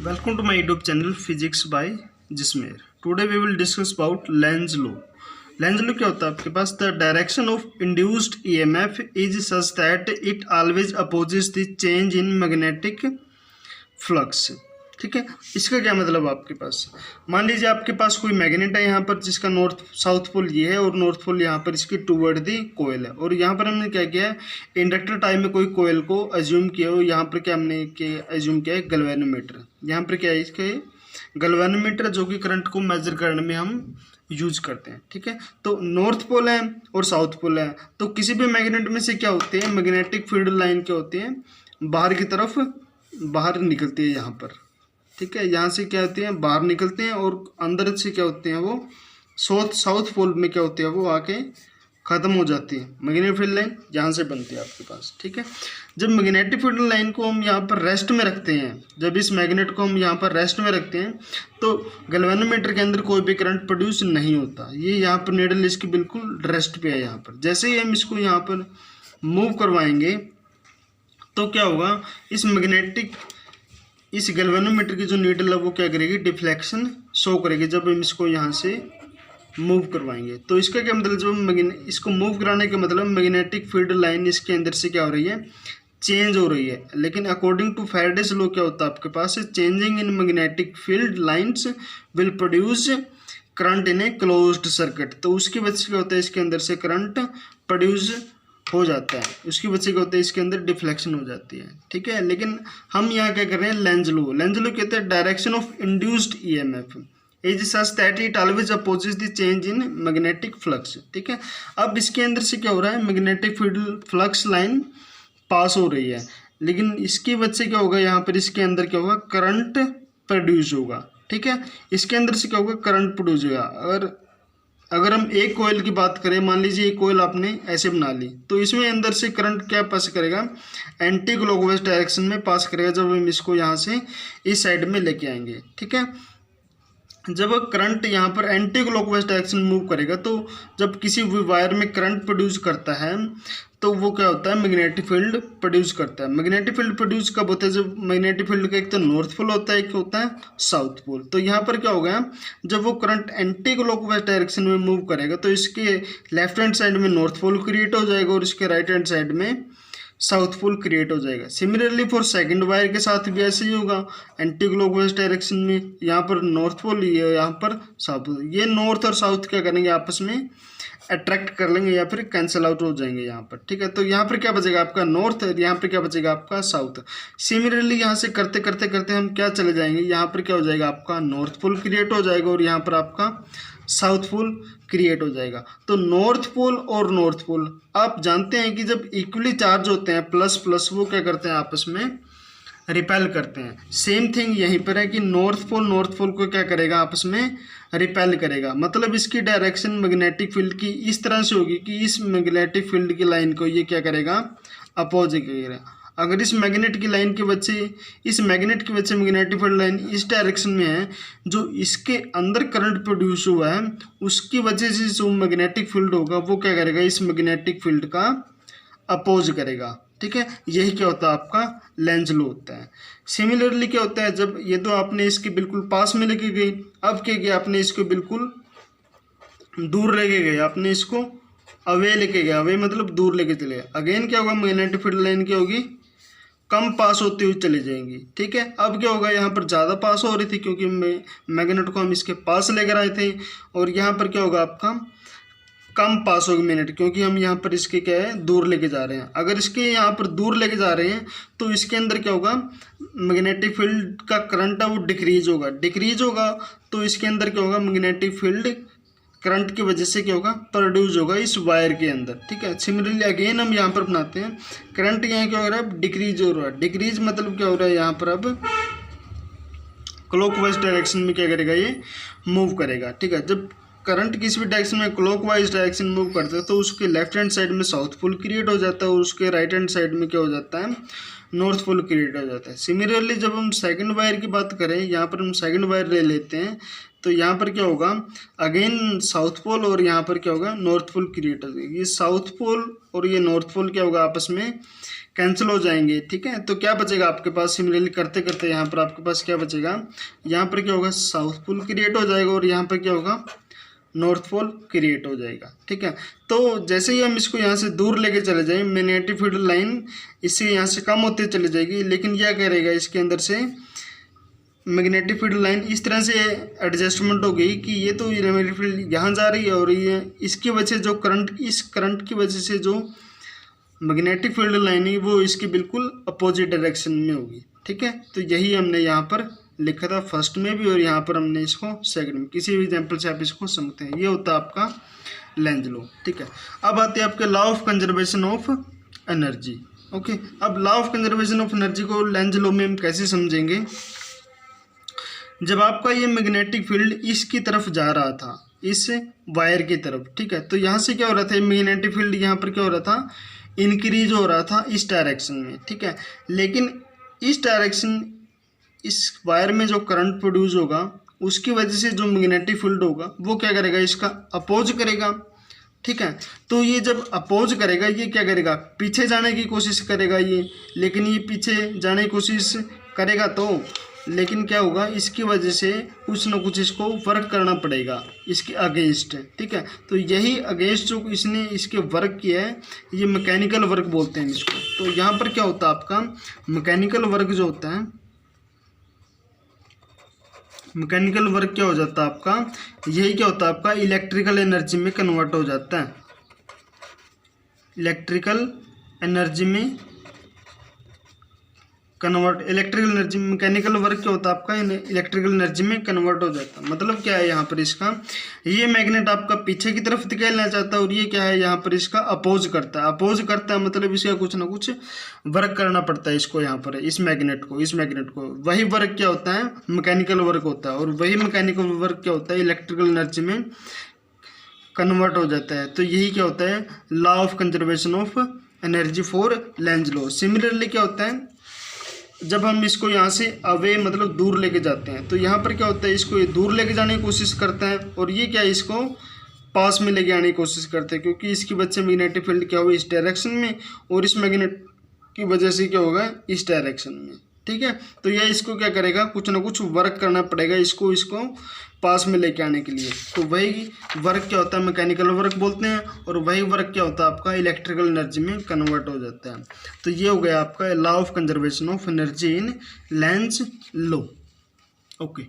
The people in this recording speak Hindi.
Welcome to my YouTube channel Physics by Jismer. Today we will discuss about Lenz law. Lenz law क्या होता है आपके पास? The direction of induced EMF is such that it always opposes the change in magnetic flux. ठीक है, इसका क्या मतलब आपके पास? मान लीजिए आपके पास कोई मैग्नेट है यहाँ पर जिसका नॉर्थ साउथ पोल ये है और नॉर्थ पोल यहाँ पर इसकी टूवर्ड दी कोयल है। और यहाँ पर हमने क्या किया है, इंडक्टर टाइप में कोई कोयल को अज्यूम किया हो। यहाँ पर क्या हमने अज्यूम किया है, गैल्वेनोमीटर। यहाँ पर क्या है, इसके गैल्वेनोमीटर जो कि करंट को मेजर करने में हम यूज करते हैं। ठीक है, तो नॉर्थ पोल है और साउथ पोल है, तो किसी भी मैग्नेट में से क्या होते हैं, मैग्नेटिक फील्ड लाइन क्या होती है, बाहर की तरफ बाहर निकलती है यहाँ पर। ठीक है, यहाँ से क्या होती है, बाहर निकलते हैं और अंदर से क्या होते हैं, वो साउथ पोल में क्या होती है, वो आके ख़त्म हो जाती है। मैग्नेटिक फील्ड लाइन यहाँ से बनती है आपके पास। ठीक है, जब मैग्नेटिक फील्ड लाइन को हम यहाँ पर रेस्ट में रखते हैं, जब इस मैग्नेट को हम यहाँ पर रेस्ट में रखते हैं, तो गैल्वेनोमीटर के अंदर कोई भी करंट प्रोड्यूस नहीं होता। ये यहाँ पर नीडल इसकी बिल्कुल रेस्ट पे है। यहाँ पर जैसे ही हम इसको यहाँ पर मूव करवाएंगे तो क्या होगा, इस गैल्वेनोमीटर की जो नीडल है वो क्या करेगी, डिफ्लेक्शन शो करेगी जब हम इसको यहाँ से मूव करवाएंगे। तो इसका क्या मतलब, जब इसको मूव कराने का मतलब मैग्नेटिक फील्ड लाइन इसके अंदर से क्या हो रही है, चेंज हो रही है। लेकिन अकॉर्डिंग टू फैराडेज लॉ क्या होता है आपके पास, changing in magnetic field lines will produce current in a closed circuit. तो उसकी वजह से क्या होता है, इसके अंदर से करंट प्रोड्यूस हो जाता है, उसकी वजह से क्या होता है, इसके अंदर डिफ्लेक्शन हो जाती है। ठीक है, लेकिन हम यहाँ क्या कर रहे हैं, लेंज लॉ कहते हैं direction of induced EMF is such that it always opposes the change in magnetic flux. ठीक है, अब इसके अंदर से क्या हो रहा है, मैग्नेटिक फील्ड फ्लक्स लाइन पास हो रही है, लेकिन इसकी वजह से क्या होगा, यहाँ पर इसके अंदर क्या होगा, करंट प्रोड्यूस होगा। ठीक है, इसके अंदर से क्या होगा, करंट प्रोड्यूस होगा। अगर हम एक कोयल की बात करें, मान लीजिए एक कोयल आपने ऐसे बना ली, तो इसमें अंदर से करंट क्या पास करेगा, एंटी क्लॉकवाइज डायरेक्शन में पास करेगा जब हम इसको यहाँ से इस साइड में लेके आएंगे। ठीक है, जब करंट यहाँ पर एंटी क्लॉकवाइज डायरेक्शन मूव करेगा, तो जब किसी भी वायर में करंट प्रोड्यूस करता है तो वो क्या होता है, मैग्नेटिक फील्ड प्रोड्यूस करता है। मैग्नेटिक फील्ड प्रोड्यूस कब होता है, जब मैग्नेटिक फील्ड का एक तो नॉर्थ पोल होता है, एक होता है साउथ पोल। तो यहाँ पर क्या होगा, जब वो करंट एंटी क्लॉकवाइज डायरेक्शन में मूव करेगा तो इसके लेफ्ट हैंड साइड में नॉर्थ पोल क्रिएट हो जाएगा और इसके राइट हैंड साइड में साउथ पोल क्रिएट हो जाएगा। सिमिलरली फॉर सेकंड वायर के साथ भी ऐसे ही होगा, एंटी क्लॉकवाइज डायरेक्शन में यहाँ पर नॉर्थ पोल, यहाँ पर साउथ पोल। ये नॉर्थ और साउथ क्या करेंगे, आपस में अट्रैक्ट कर लेंगे या फिर कैंसिल आउट हो जाएंगे यहाँ पर। ठीक है, तो यहाँ पर क्या बचेगा आपका नॉर्थ, यहाँ पर क्या बचेगा आपका साउथ। सिमिलरली यहाँ से करते करते करते हम क्या चले जाएंगे, यहाँ पर क्या हो जाएगा, आपका नॉर्थ पोल क्रिएट हो जाएगा और यहाँ पर आपका साउथ पोल क्रिएट हो जाएगा। तो नॉर्थ पोल और नॉर्थ पोल आप जानते हैं कि जब इक्वली चार्ज होते हैं, प्लस प्लस, वो क्या करते हैं, आपस में रिपेल करते हैं। सेम थिंग यहीं पर है कि नॉर्थ पोल को क्या करेगा, आपस में रिपेल करेगा। मतलब इसकी डायरेक्शन मैग्नेटिक फील्ड की इस तरह से होगी कि इस मैग्नेटिक फील्ड की लाइन को ये क्या करेगा, अपोज करेगा। अगर इस मैग्नेट की लाइन की वजह से, इस मैग्नेट की वजह से मैग्नेटिक फील्ड लाइन इस डायरेक्शन में है, जो इसके अंदर करंट प्रोड्यूस हुआ है उसकी वजह से जो मैग्नेटिक फील्ड होगा वो क्या करेगा, इस मैग्नेटिक फील्ड का अपोज करेगा। ठीक है, यही क्या होता है, आपका लेंज लॉ होता है। सिमिलरली क्या होता है, जब ये तो आपने इसके बिल्कुल पास में लेके गई, अब क्या किया, आपने इसको बिल्कुल दूर लेके गए, आपने इसको अवे लेके गया, अवे मतलब दूर लेके चले गए। अगेन क्या होगा, मैग्नेटिक फील्ड लाइन क्या होगी, कम पास होती हुई चली जाएंगी। ठीक है, अब क्या होगा, यहाँ पर ज़्यादा पास हो रही थी क्योंकि मैग्नेट को हम इसके पास लेकर आए थे, और यहाँ पर क्या होगा, आपका कम पास होगी मैग्नेट, क्योंकि हम यहाँ पर इसके क्या है, दूर लेके जा रहे हैं। अगर इसके यहाँ पर दूर लेके जा रहे हैं तो इसके अंदर क्या होगा, मैग्नेटिक फील्ड का करंट है वो डिक्रीज होगा, तो इसके अंदर क्या होगा, मैग्नेटिक फील्ड करंट की वजह से क्या होगा, प्रोड्यूस होगा इस वायर के अंदर। ठीक है, सिमिलरली अगेन हम यहाँ पर बनाते हैं, करंट यहाँ क्या हो रहा है, डिक्रीज हो रहा है। डिक्रीज मतलब क्या हो रहा है, यहाँ पर अब क्लॉकवाइज डायरेक्शन में क्या करेगा, ये मूव करेगा। ठीक है, जब करंट किसी भी डायरेक्शन में क्लॉकवाइज डायरेक्शन मूव करता है तो उसके लेफ्ट हैंड साइड में साउथ पोल क्रिएट हो जाता है और उसके राइट हैंड साइड में क्या हो जाता है, नॉर्थ पोल क्रिएट हो जाता है। सिमिलरली जब हम सेकंड वायर की बात करें, यहाँ पर हम सेकंड वायर ले लेते हैं, तो यहाँ पर क्या होगा, अगेन साउथ पोल और यहाँ पर क्या होगा, नॉर्थ पोल क्रिएट हो जाएगी। ये साउथ पोल और ये नॉर्थ पोल क्या होगा, आपस में कैंसिल हो जाएंगे, ठीक है। तो क्या बचेगा आपके पास, सिमिलरली करते करते यहाँ पर आपके पास क्या बचेगा, यहाँ पर क्या होगा, साउथ पोल क्रिएट हो जाएगा और यहाँ पर क्या होगा, नॉर्थ पोल क्रिएट हो जाएगा, ठीक है। तो जैसे ही हम इसको यहाँ से दूर लेके चले जाएं, मैग्नेटिक फील्ड लाइन इससे यहाँ से कम होती चली जाएगी, लेकिन क्या करेगा, इसके अंदर से मैग्नेटिक फील्ड लाइन इस तरह से एडजस्टमेंट हो गई कि ये तो मैग्नेटिक फील्ड यहाँ जा रही है और ये इसकी वजह से जो करंट, इस करंट की वजह से जो मैग्नेटिक फील्ड लाइन है वो इसकी बिल्कुल अपोजिट डायरेक्शन में होगी, ठीक है। तो यही हमने यहाँ पर लिखा था फर्स्ट में भी और यहाँ पर हमने इसको सेकंड में, किसी भी एग्जाम्पल से आप इसको समझते हैं। ये होता है आपका लेंज लॉ, ठीक है। अब आते हैं आपके law of conservation of energy. Okay, अब law of conservation of energy को लेंज लॉ में हम कैसे समझेंगे, जब आपका ये मैग्नेटिक फील्ड इसकी तरफ जा रहा था, इस वायर की तरफ, ठीक है, तो यहाँ से क्या हो रहा था, मैग्नेटिक फील्ड यहाँ पर क्या हो रहा था, इंक्रीज हो रहा था इस डायरेक्शन में, ठीक है। लेकिन इस डायरेक्शन, इस वायर में जो करंट प्रोड्यूस होगा उसकी वजह से जो मैग्नेटिक फील्ड होगा वो क्या करेगा, इसका अपोज करेगा, ठीक है। तो ये जब अपोज करेगा, ये क्या करेगा, पीछे जाने की कोशिश करेगा ये, लेकिन ये पीछे जाने की कोशिश करेगा तो, लेकिन क्या होगा, इसकी वजह से कुछ ना कुछ इसको वर्क करना पड़ेगा इसके अगेंस्ट, ठीक है। तो यही अगेंस्ट जो इसने इसके वर्क किया है, ये मैकेनिकल वर्क बोलते हैं इसको। तो यहाँ पर क्या होता है, आपका मैकेनिकल वर्क जो होता है, मैकेनिकल वर्क क्या हो जाता है आपका, यही क्या होता है आपका, इलेक्ट्रिकल एनर्जी में कन्वर्ट हो जाता है। इलेक्ट्रिकल एनर्जी में convert, electrical energy, mechanical work क्या होता है आपका, इलेक्ट्रिकल एनर्जी में कन्वर्ट हो जाता है। मतलब क्या है यहाँ पर इसका, ये मैग्नेट आपका पीछे की तरफ धकेलना चाहता है और ये क्या है, यहाँ पर इसका अपोज करता है। अपोज करता है मतलब इसका कुछ ना कुछ वर्क करना पड़ता है इसको, यहाँ पर इस मैग्नेट को वही वर्क क्या होता है, मैकेनिकल वर्क होता है। और वही मैकेनिकल वर्क क्या होता है, इलेक्ट्रिकल एनर्जी में कन्वर्ट हो जाता है। तो यही क्या होता है, law of conservation of energy for Lenz law. Similarly क्या होता है, जब हम इसको यहाँ से अवे मतलब दूर लेके जाते हैं, तो यहाँ पर क्या होता है, इसको ये दूर लेके जाने की कोशिश करता है और ये क्या है, इसको पास में लेके आने की कोशिश करते हैं, क्योंकि इसकी वजह से मैग्नेटिक फील्ड क्या होगा, इस डायरेक्शन में, और इस मैग्नेट की वजह से क्या होगा, इस डायरेक्शन में, ठीक है। तो यह इसको क्या करेगा, कुछ ना कुछ वर्क करना पड़ेगा इसको पास में लेके आने के लिए। तो वही वर्क क्या होता है, मैकेनिकल वर्क बोलते हैं, और वही वर्क क्या होता है आपका, इलेक्ट्रिकल एनर्जी में कन्वर्ट हो जाता है। तो ये हो गया आपका law of conservation of energy in Lenz law. Okay.